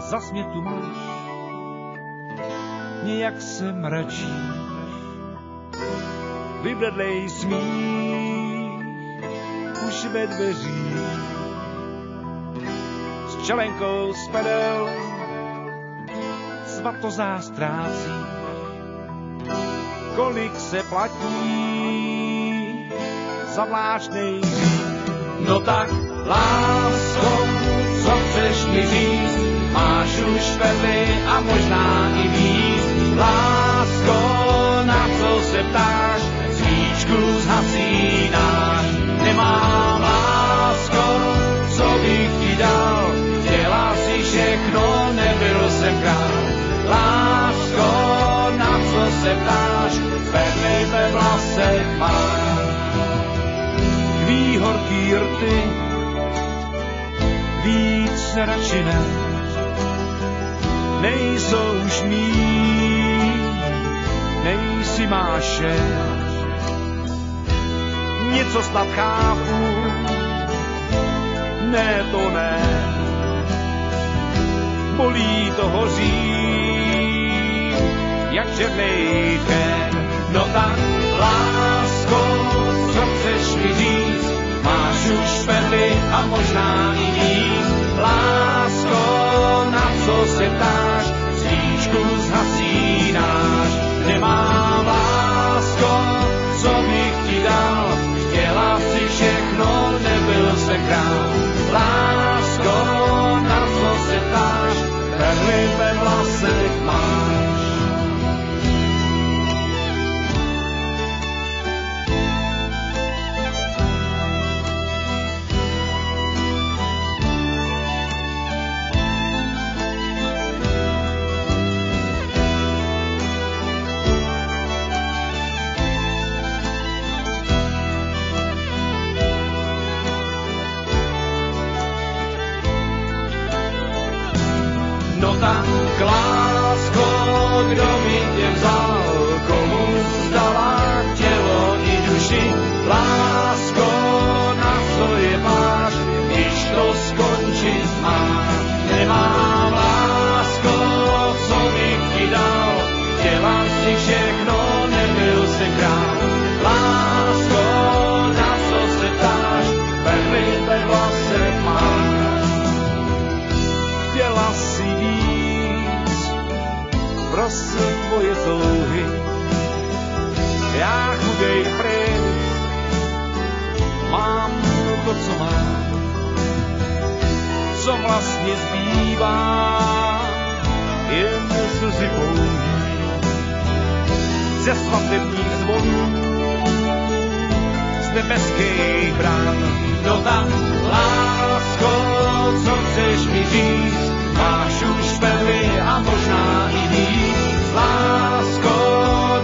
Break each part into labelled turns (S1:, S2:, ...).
S1: zas mě tu máš, nějak se mračíš, vybledlej smích, už ve dveřích, s čelenkou z pedel, svatozá ztrácí, kolik se platí za vláčnej hřích. No tak, lásko, co chceš mi říct, máš už perly a možná i víc. Lásko, na co se ptáš, svíčku zhasínáš. Nemám, lásko, co bych ti dal, chtěla si všechno, nebyl jsem král. Lásko, na co se ptáš, perly ve vlasech máš. Kví horký rty, víc radši ne, nejsou už mý, nejsi máše. Něco snad chápu, ne to ne, bolí to hoří, jak černej chen. No tak, lásko, co chceš mi říct, máš už perly a možná i víc. Lásko, na co se ptáš, svíčku zhasínáš. Nemám, lásko, co bych ti dal, chtěla si všechno, nebyl jsem král. Lásko, na co se ptáš, perly ve vlasech máš. Tak lásko, kdo mi tě vzal, komu zdala tělo i duši. Lásko, na co je máš, když to skončit má. Nemám, lásko, co bych ti dal, chtěla si všechno, nebyl jsem král. Lásko, na co se ptáš, perly ve vlasech máš. Chtěla si víc, prosím tvoje touhy, já chudej pryč, mám to, co mám. Co vlastně zbývá, jen slzy pouhý, ze svatebních zvonů, z nebeských brán. No tak, lásko, co chceš mi říct, máš už perly a možná i víc. Lásko,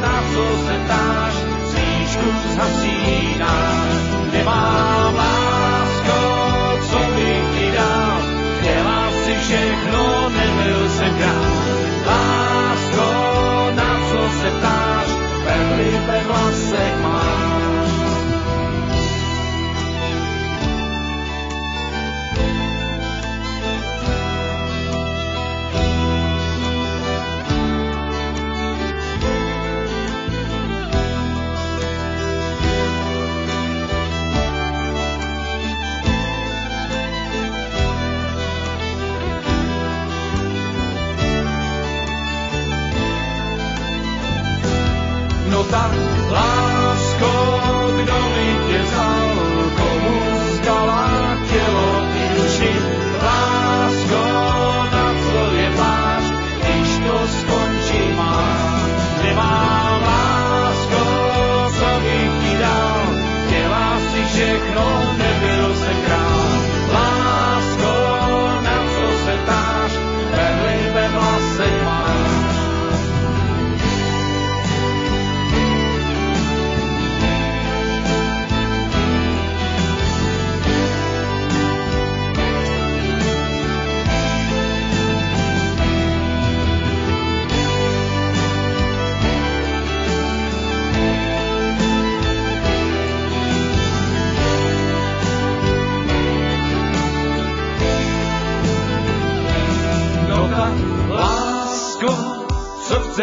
S1: na co se ptáš, svíčku zhasínáš. Nemám, lásko, co bych ti dal, chtěla si všechno, nebyl jsem král. Lásko, na co se ptáš, perly ve vlasech máš. No tak, lásko, kdo mi tě vzal, komu zdala tělo i duši. Lásko, na co je máš, když to skončí má. Nemám, lásko, co bych ti dal, chtěla si všechno, nebyl jsem král. Lásko, na co se ptáš, perly ve vlasech máš.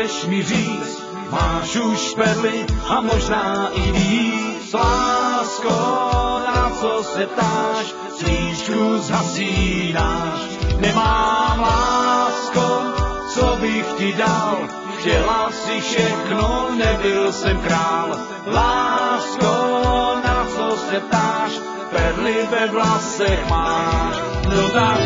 S1: chceš mi říct, máš už perly a možná i víc. Lásko, na co se ptáš, svíčku zhasínáš. Nemám, lásko, co bych ti dal, chtěla si všechno, nebyl jsem král. Lásko, na co se ptáš, perly ve vlasech máš. No tak,